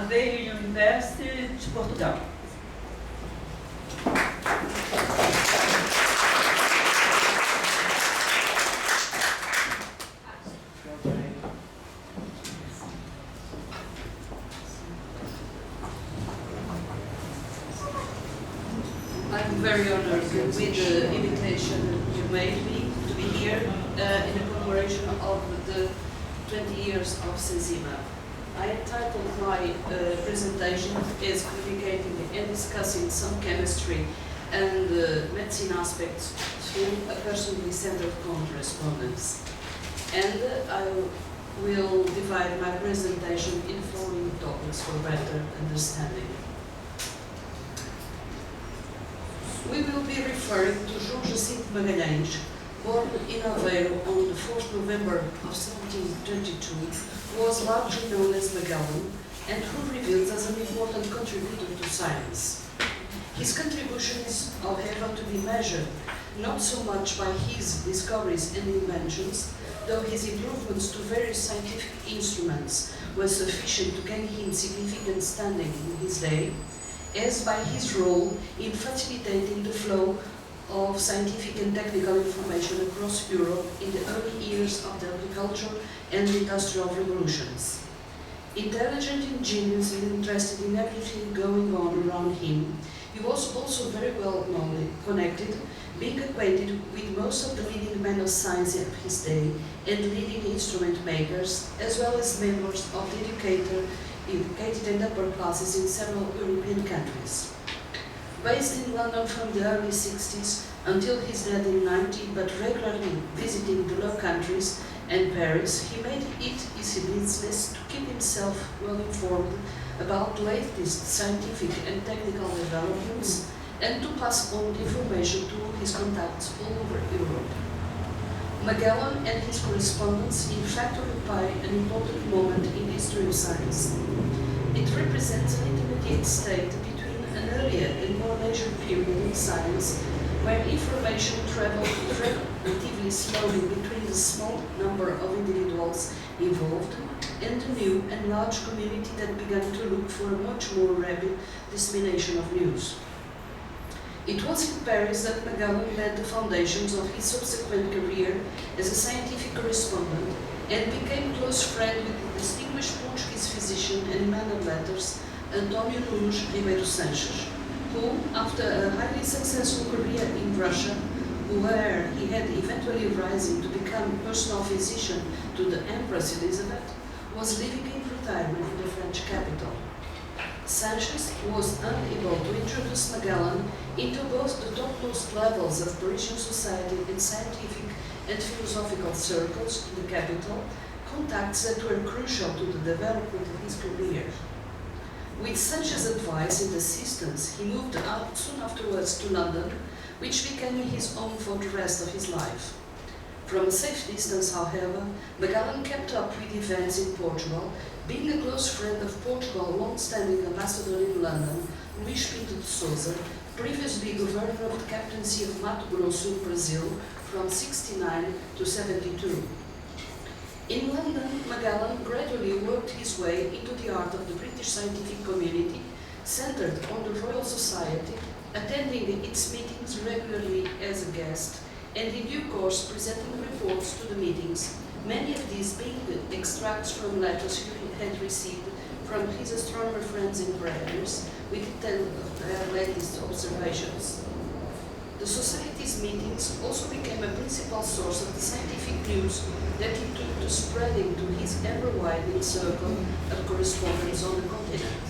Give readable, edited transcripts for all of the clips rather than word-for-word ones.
Aveiro University de Portugal. I'm very honored with the invitation you made me to be here in the commemoration of the 20 years of Sensima. I entitled my presentation as communicating and discussing some chemistry and medicine aspects through a personally centered correspondence. And I will divide my presentation in following topics for better understanding. We will be referring to João Jacinto Magalhães, born in Aveiro on the 4th November of 1722, who was largely known as Magellan and who reveals as an important contributor to science. His contribution is, however, to be measured not so much by his discoveries and inventions, though his improvements to various scientific instruments were sufficient to gain him significant standing in his day, as by his role in facilitating the flow of scientific and technical information across Europe in the early years of the agricultural and industrial revolutions. Intelligent, ingenious, and interested in everything going on around him, he was also very well connected, being acquainted with most of the leading men of science of his day and leading instrument makers, as well as members of the educated and upper classes in several European countries. Based in London from the early 60s until his death in 90, but regularly visiting the Low Countries and Paris, he made it his business to keep himself well informed about the latest scientific and technical developments and to pass on the information to his contacts all over Europe. Magellan and his correspondence in fact occupy an important moment in the history of science. It represents an intermediate state between an earlier and more leisure period in science, where information traveled relatively slowly between the small number of individuals involved and the new and large community that began to look for a much more rapid dissemination of news. It was in Paris that Magellan laid the foundations of his subsequent career as a scientific correspondent and became close friend with the distinguished Portuguese physician and man of letters António Nunes Ribeiro Sanches, who, after a highly successful career in Russia, where he had eventually risen to become personal physician to the Empress Elizabeth, was living in retirement in the French capital. Sanches was unable to introduce Magellan into both the topmost levels of Parisian society and scientific and philosophical circles in the capital, contacts that were crucial to the development of his career. With Sanches' advice and assistance, he moved out soon afterwards to London, which became his home for the rest of his life. From a safe distance, however, Magellan kept up with events in Portugal, being a close friend of Portugal's long-standing ambassador in London, Luís Pinto de Sousa, previously governor of the captaincy of Mato Grosso, Brazil, from 69 to 72. In London, Magellan gradually worked his way into the heart of the British scientific community, centered on the Royal Society, attending its meetings regularly as a guest, and in due course presenting reports to the meetings, many of these being extracts from letters he had received from his astronomer friends and brothers with detail of their latest observations. The Society's meetings also became a principal source of the scientific news that he took to spreading to his ever-widening circle of correspondence on the continent.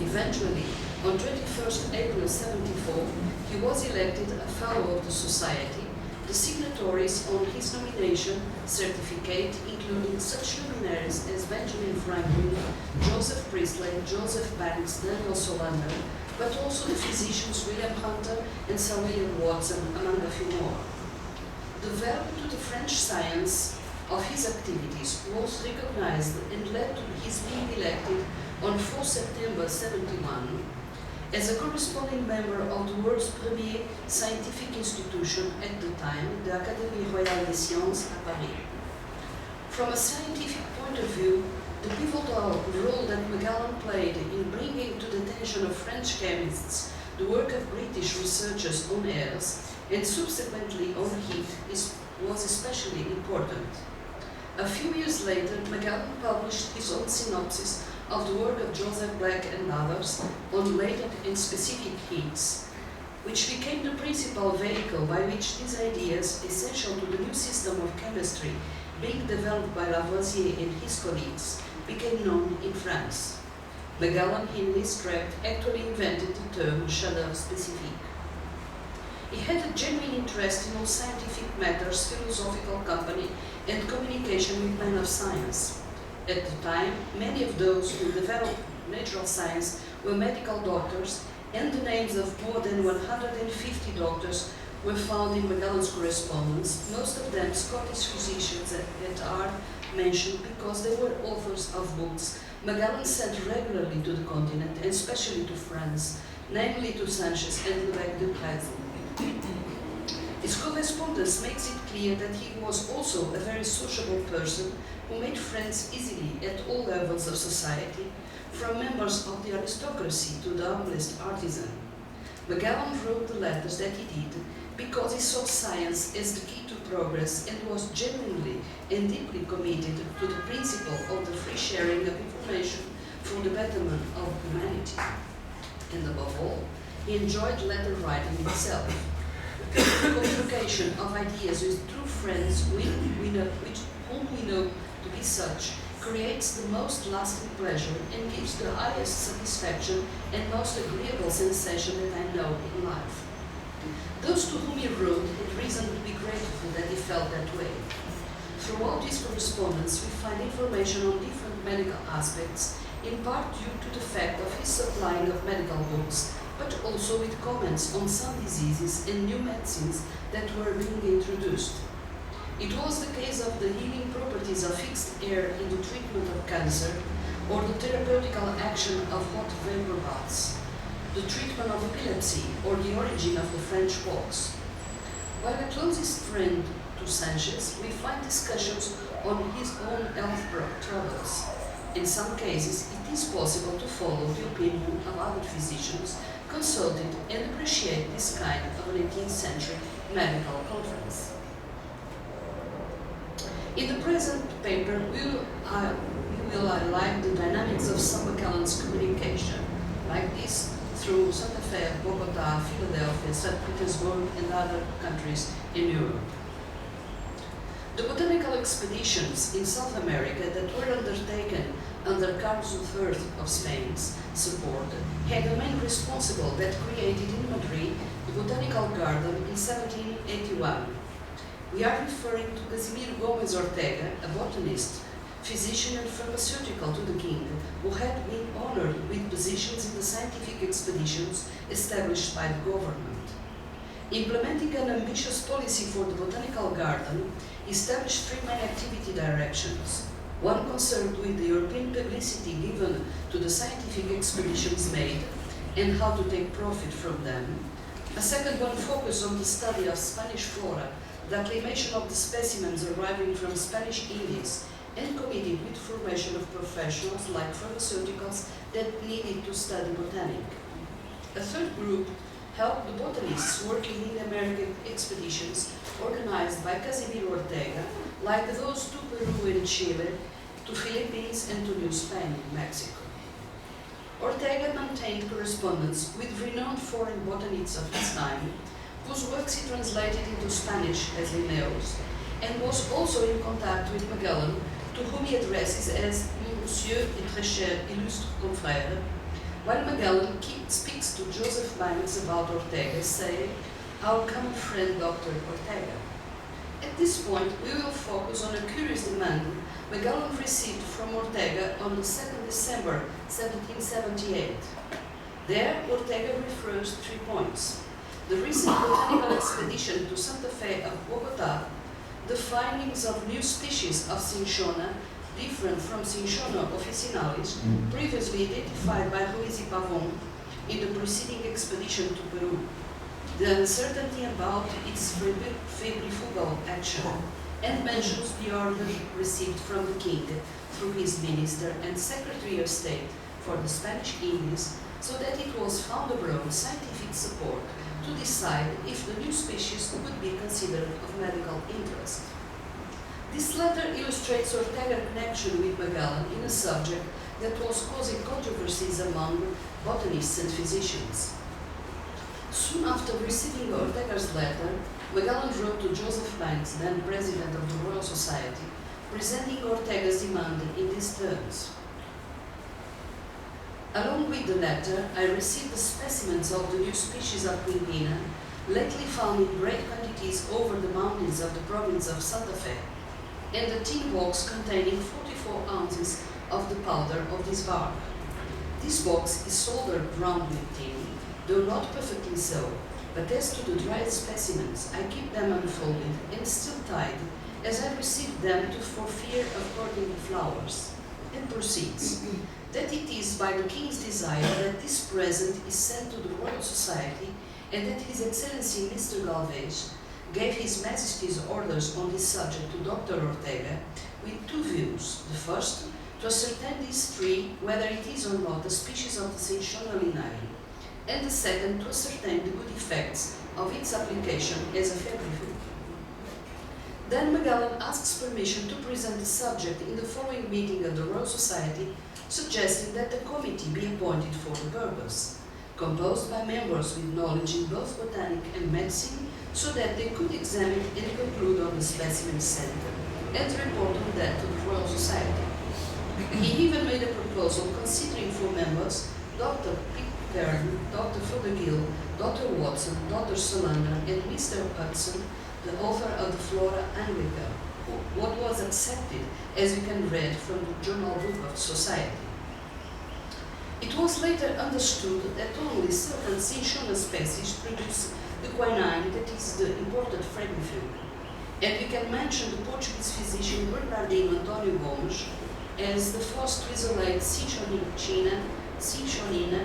Eventually, on 21st April 74, he was elected a Fellow of the Society, the signatories on his nomination certificate including such luminaries as Benjamin Franklin, Joseph Priestley, Joseph Banks, Daniel Solander, but also the physicians William Hunter and Sir William Watson, among a few more. The value to the French science of his activities was recognized and led to his being elected on 4 September 71 as a corresponding member of the world's premier scientific institution at the time, the Académie Royale des Sciences à Paris. From a scientific point of view, The pivotal role that Magellan played in bringing to the attention of French chemists the work of British researchers on airs and subsequently on heat was especially important. A few years later, Magellan published his own synopsis of the work of Joseph Black and others on latent and specific heats, which became the principal vehicle by which these ideas, essential to the new system of chemistry being developed by Lavoisier and his colleagues, became known in France. Magellan, in his tract, actually invented the term chaleur spécifique. He had a genuine interest in all scientific matters, philosophical company, and communication with men of science. At the time, many of those who developed natural science were medical doctors, and the names of more than 150 doctors were found in Magellan's correspondence, most of them Scottish physicians that are mentioned because they were authors of books Magellan sent regularly to the continent, and especially to France, namely to Sanchez and L'évêque de Brest. His correspondence makes it clear that he was also a very sociable person who made friends easily at all levels of society, from members of the aristocracy to the humblest artisan. Magellan wrote the letters that he did because he saw science as the key to progress and was genuinely and deeply committed to the principle of the free sharing of information for the betterment of humanity. And above all, he enjoyed letter writing itself. The communication of ideas with true friends whom we know to be such creates the most lasting pleasure and gives the highest satisfaction and most agreeable sensation that I know in life. Those to whom he wrote had reason to be grateful that he felt that way. Throughout his correspondence, we find information on different medical aspects, in part due to the fact of his supplying of medical books, but also with comments on some diseases and new medicines that were being introduced. It was the case of the healing properties of fixed air in the treatment of cancer, or the therapeutical action of hot vapor baths, the treatment of epilepsy, or the origin of the French pox. While the closest friend to Sanchez, we find discussions on his own health troubles. In some cases, it is possible to follow the opinion of other physicians, consulted and appreciate this kind of 18th century medical conference. In the present paper, we will highlight the dynamics of some Magellan's communication, like this through Santa Fe, Bogota, Philadelphia, St. Petersburg, and other countries in Europe. The botanical expeditions in South America that were undertaken under Carlos III of Spain's support had a man responsible that created in Madrid the Botanical Garden in 1781. We are referring to Casimiro Gómez Ortega, a botanist, physician and pharmaceutical to the king, who had been honored with positions in the scientific expeditions established by the government. Implementing an ambitious policy for the Botanical Garden, he established three main activity directions. One concerned with the European publicity given to the scientific expeditions made and how to take profit from them. A second one focused on the study of Spanish flora, the acclimation of the specimens arriving from Spanish Indies, and committed with formation of professionals like pharmaceuticals that needed to study botanic. A third group helped the botanists working in the American expeditions organized by Casimiro Ortega, like those to Peru and Chile, to Philippines and to New Spain, Mexico. Ortega maintained correspondence with renowned foreign botanists of his time, whose works he translated into Spanish, as he knows, and was also in contact with Magellan, to whom he addresses as Monsieur et très cher illustre confrère, while Magellan speaks to Joseph Banks about Ortega, saying, "Our common friend Dr. Ortega." At this point, we will focus on a curious demand Magellan received from Ortega on the 2nd December 1778. There, Ortega refers 3 points: the recent botanical expedition to Santa Fe of Bogota, the findings of new species of cinchona, different from Cinchona officinalis, previously identified by Ruiz y Pavón in the preceding expedition to Peru, the uncertainty about its febrifugal action, and mentions the order received from the king through his minister and Secretary of State for the Spanish Indies, so that it was found abroad scientific support to decide if the new species would be considered of medical interest. This letter illustrates Ortega's connection with Magellan in a subject that was causing controversies among botanists and physicians. Soon after receiving Ortega's letter, Magellan wrote to Joseph Banks, then president of the Royal Society, presenting Ortega's demand in these terms. Along with the letter, I received the specimens of the new species of Quimpina, lately found in great quantities over the mountains of the province of Santa Fe, and a tin box containing 44 ounces of the powder of this bark. This box is soldered round with tin, though not perfectly so, but as to the dried specimens, I keep them unfolded and still tied, as I received them for fear of hurting the flowers, and proceeds that it is by the King's desire that this present is sent to the Royal Society, and that His Excellency Mr. Galvez gave His Majesty's orders on this subject to Dr. Ortega with two views. The first, to ascertain this tree, whether it is or not a species of the Cinchona linae, and the second, to ascertain the good effects of its application as a febrifuge. Then Magellan asks permission to present the subject in the following meeting of the Royal Society, suggesting that a committee be appointed for the purpose, composed by members with knowledge in both botanic and medicine, so that they could examine and conclude on the specimen sent and report on that to the Royal Society. He even made a proposal considering for members Dr. Pitcairn, Dr. Fothergill, Dr. Watson, Dr. Solander, and Mr. Hudson, the author of the Flora Anglica, what was accepted, as you can read from the Journal Book of Society. It was later understood that only certain Cinchona species produce the quinine that is the imported febrifuge, and we can mention the Portuguese physician Bernardino Antonio Gomes as the first to isolate Cinchonina,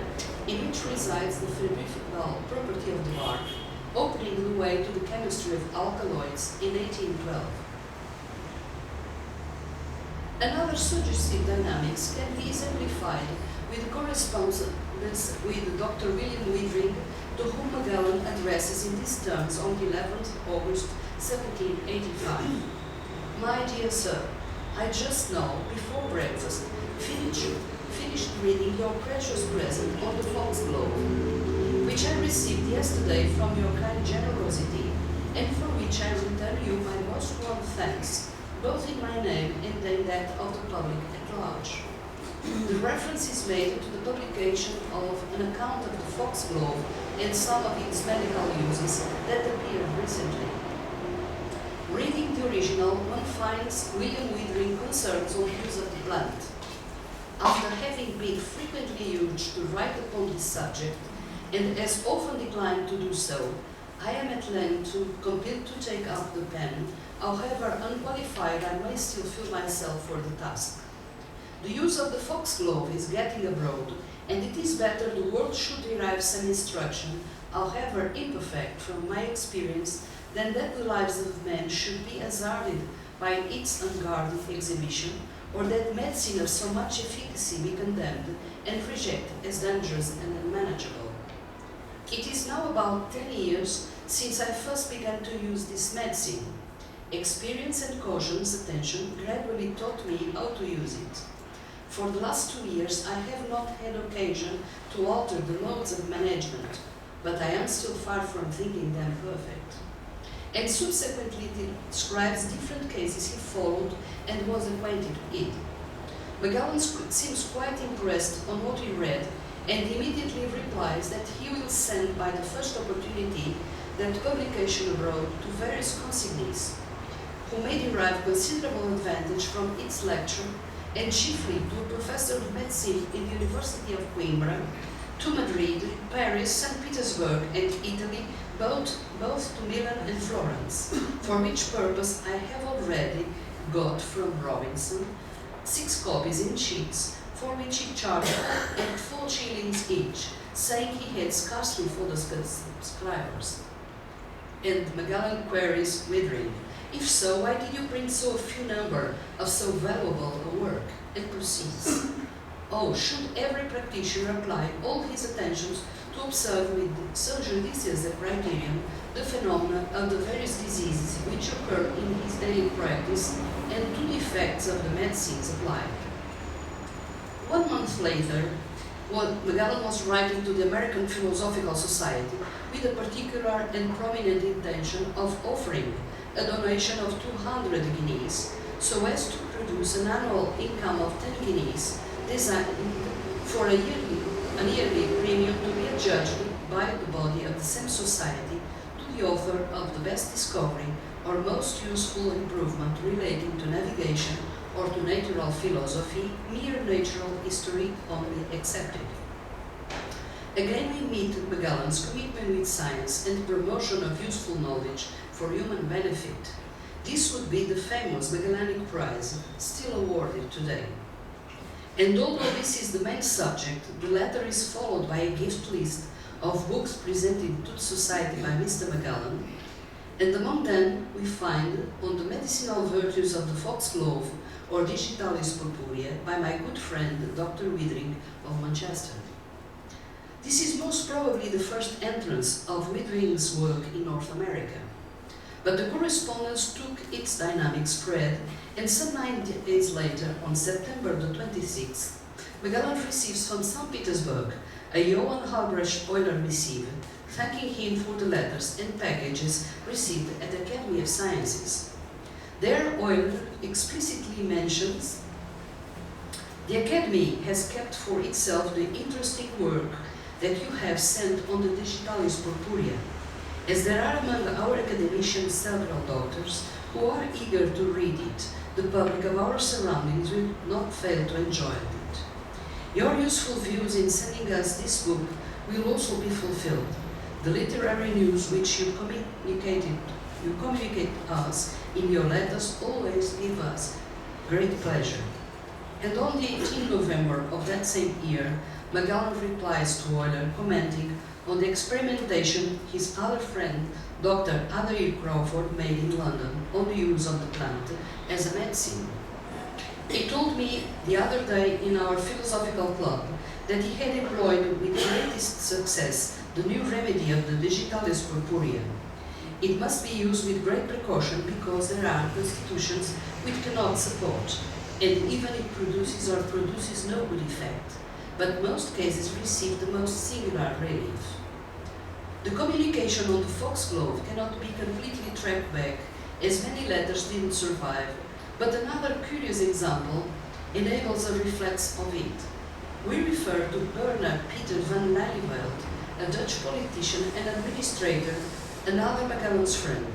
in which resides the febrifugal property of the bark, opening the way to the chemistry of alkaloids in 1812. Another suggestive dynamics can be exemplified with the correspondence with Dr. William Withering, to whom Magellan addresses in these terms on the 11th of August 1785. My dear sir, I just now, before breakfast, finished reading your precious present on the foxglove, which I received yesterday from your kind generosity, and for which I return you my most warm thanks, both in my name and in that of the public at large. The reference is made to the publication of an account of the foxglove and some of its medical uses that appeared recently. Reading the original, one finds William Withering concerns on use of the plant. After having been frequently urged to write upon this subject, and as often declined to do so, I am at length compelled to take up the pen, however unqualified I may still feel myself for the task. The use of the foxglove is getting abroad, and it is better the world should derive some instruction, however imperfect, from my experience, than that the lives of men should be hazarded by its unguarded exhibition, or that medicine of so much efficacy be condemned and rejected as dangerous and unmanageable. It is now about 10 years since I first began to use this medicine. Experience and cautious attention gradually taught me how to use it. For the last 2 years, I have not had occasion to alter the modes of management, but I am still far from thinking them perfect. And subsequently describes different cases he followed and was acquainted with. Magellan seems quite impressed on what he read, and immediately replies that he will send by the first opportunity that publication abroad to various consignees, who may derive considerable advantage from its lecture, and chiefly to a professor of medicine in the University of Coimbra, to Madrid, Paris, St. Petersburg, and Italy, both to Milan and Florence, for which purpose I have already got from Robinson 6 copies in sheets, for which he charged at 4 shillings each, saying he had scarcely for the subscribers. And Magellan queries Withering, If so, why did you print so few number of so valuable a work? And proceeds. Oh, should every practitioner apply all his attentions to observe with so judicious a criterion the phenomena of the various diseases which occur in his daily practice and to the effects of the medicines applied? 1 month later, Magellan was writing to the American Philosophical Society with a particular and prominent intention of offering a donation of 200 guineas so as to produce an annual income of 10 guineas designed for a yearly premium to be adjudged by the body of the same society to the author of the best discovery or most useful improvement relating to navigation or to natural philosophy, mere natural history only excepted. Again we meet Magellan's commitment with science and the promotion of useful knowledge for human benefit. This would be the famous Magellanic Prize, still awarded today. And although this is the main subject, the letter is followed by a gift list of books presented to the Society by Mr. Magellan, and among them we find On the Medicinal Virtues of the Foxglove or Digitalis Purpurea by my good friend Dr. Withering of Manchester. This is most probably the first entrance of Withering's work in North America. But the correspondence took its dynamic spread, and some 9 days later, on September the 26th, Magellan receives from St. Petersburg a Johann Albrecht Euler missive, thanking him for the letters and packages received at the Academy of Sciences. There, Euler explicitly mentions, "The Academy has kept for itself the interesting work that you have sent on the Digitalis Purpurea, as there are among our academicians several doctors who are eager to read it. The public of our surroundings will not fail to enjoy it. Your useful views in sending us this book will also be fulfilled. The literary news which you communicate us in your letters always give us great pleasure." And on the 18th November of that same year, Magellan replies to Euler, commenting on the experimentation his other friend, Dr. Adair Crawford, made in London on the use of the plant as a medicine. He told me the other day in our philosophical club that he had employed with greatest success the new remedy of the Digitalis Purpurea. It must be used with great precaution because there are constitutions which cannot support, and even it produces or produces no good effect, but most cases receive the most singular relief. The communication on the Foxglove cannot be completely tracked back, as many letters didn't survive, but another curious example enables a reflex of it. We refer to Bernard Peter van Lelyveld, a Dutch politician and administrator, another Magellan's friend.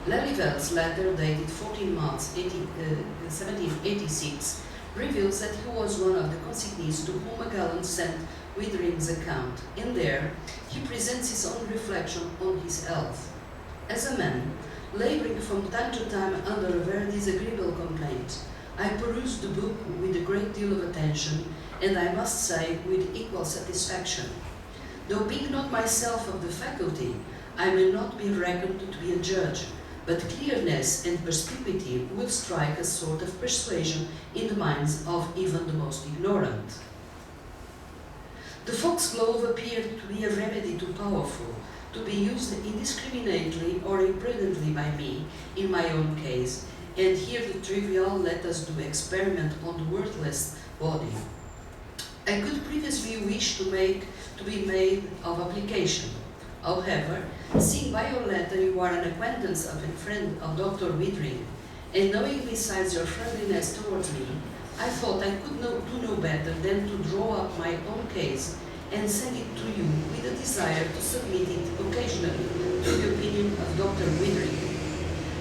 Lelyveld's letter, dated 14 March 1786, reveals that he was one of the consignees to whom Magellan sent Withering's account. In there, he presents his own reflection on his health. As a man, laboring from time to time under a very disagreeable complaint, I perused the book with a great deal of attention, and I must say with equal satisfaction. Though being not myself of the faculty, I may not be reckoned to be a judge, but clearness and perspicuity will strike a sort of persuasion in the minds of even the most ignorant. The Foxglove appeared to be a remedy too powerful, to be used indiscriminately or imprudently by me in my own case, and here the trivial let us do experiment on the worthless body. I could previously wish to be made of application. However, seeing by your letter you are an acquaintance of a friend of Dr. Withering, and knowing besides your friendliness towards me, I thought I could do no better than to draw up my own case and send it to you with a desire to submit it occasionally to the opinion of Dr. Withering.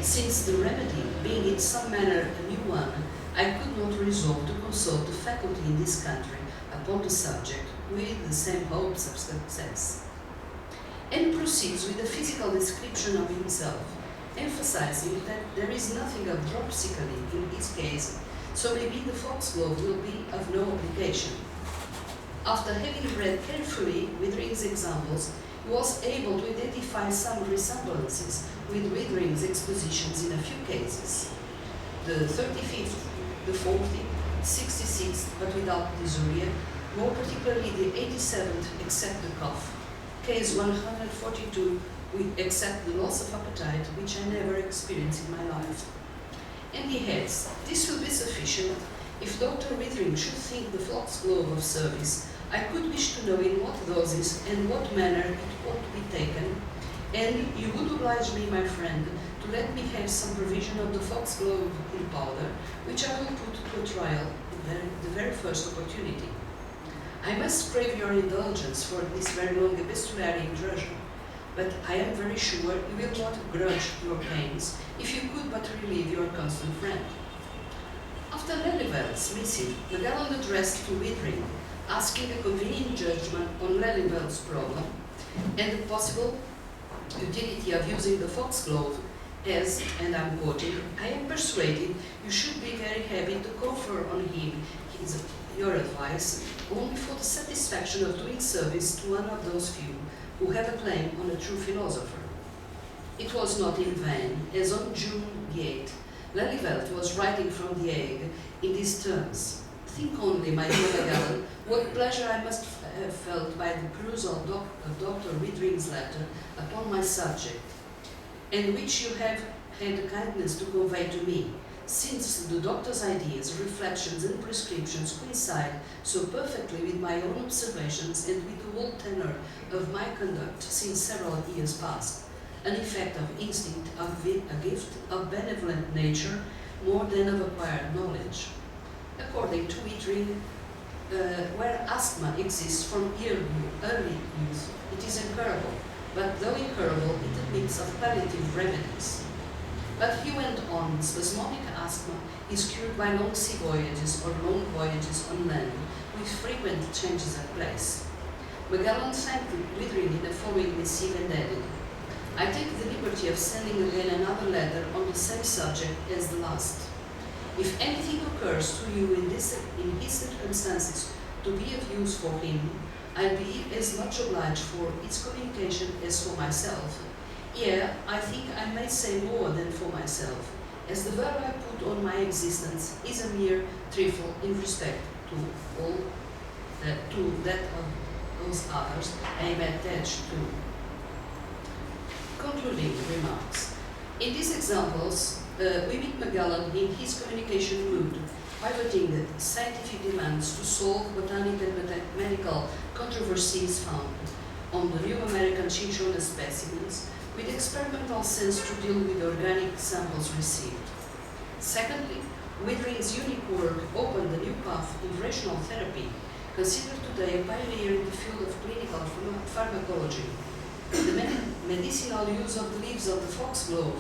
Since the remedy, being in some manner a new one, I could not resolve to consult the faculty in this country upon the subject with the same hopes of success. And proceeds with a physical description of himself, emphasizing that there is nothing of dropsically in his case, so maybe the Foxglove will be of no application. After having read carefully Withering's examples, he was able to identify some resemblances with Withering's expositions in a few cases. The 35th, the 40th, 66th, but without dysuria, more particularly the 87th, except the cough, case 142, except the loss of appetite, which I never experienced in my life. And he adds, this will be sufficient if Dr. Withering should think the foxglove of service. I could wish to know in what doses and what manner it ought to be taken, and you would oblige me, my friend, to let me have some provision of the foxglove in powder, which I will put to a trial at the very first opportunity. I must crave your indulgence for this very long epistolary intrusion, but I am very sure you will not grudge your pains if you could but relieve your constant friend. After Lelyvel's missive, Magellan addressed to Withering, asking a convenient judgment on Lelyvel's problem and the possible utility of using the foxglove as, and I'm quoting, I am persuaded you should be very happy to confer on him your advice only for the satisfaction of doing service to one of those few who have a claim on a true philosopher. It was not in vain, as on June the 8th, Lelyveld was writing from the Hague in these terms. Think only, my dear Magellan, what pleasure I must have felt by the perusal of Dr. Withering's letter upon my subject, and which you have had the kindness to convey to me, since the doctor's ideas, reflections, and prescriptions coincide so perfectly with my own observations and with the whole tenor of my conduct since several years past, an effect of instinct, a gift of benevolent nature, more than of acquired knowledge. According to Withering, where asthma exists from early youth, it is incurable, but though incurable, it admits of palliative remedies. But he went on, spasmodic asthma is cured by long sea voyages or long voyages on land, with frequent changes of place. Magellan thanked Withering in the following missive and added, I take the liberty of sending again another letter on the same subject as the last. If anything occurs to you in his circumstances to be of use for him, I'll be as much obliged for its communication as for myself. Yea, I think I may say more than for myself, as the value I put on my existence is a mere trifle in respect to all that of those others I am attached to. Concluding remarks. In these examples, we meet Magellan in his communication mood, pivoting the scientific demands to solve botanical and medical controversies found on the new American cinchona specimens, with experimental sense to deal with organic samples received. Secondly, Withering's unique work opened a new path in rational therapy, considered today a pioneer in the field of clinical pharmacology. The medicinal use of the leaves of the foxglove,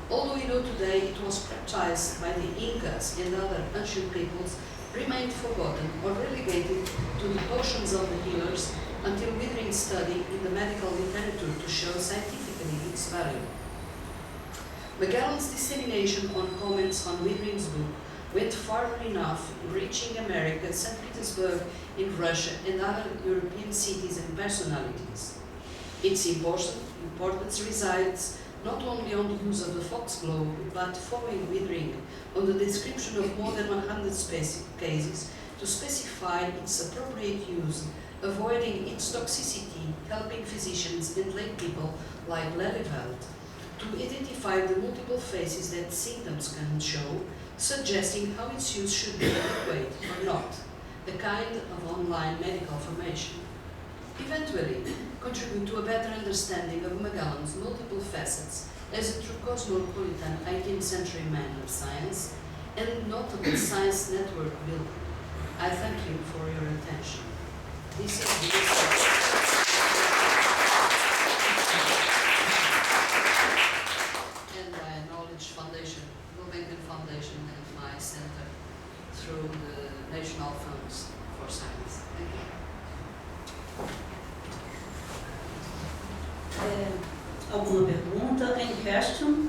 although we know today it was practiced by the Incas and other ancient peoples, remained forgotten or relegated to the potions of the healers until Withering's study in the medical literature to show scientifically its value. Magellan's dissemination on comments on Withering's book went far enough, reaching America, St. Petersburg in Russia, and other European cities and personalities. Its importance resides not only on the use of the foxglove, but following Withering on the description of more than 100 cases to specify its appropriate use, avoiding its toxicity, helping physicians and lay people like Lelyveld to identify the multiple phases that symptoms can show, suggesting how its use should be adequate or not, a kind of online medical formation. Eventually, contribute to a better understanding of Magellan's multiple facets as a true cosmopolitan 18th century man of science and notable science network builder. I thank you for your attention. This is the and I acknowledge Gulbenkian Foundation and my center through the National Funds for Science. Thank you. Alguma pergunta? Any question?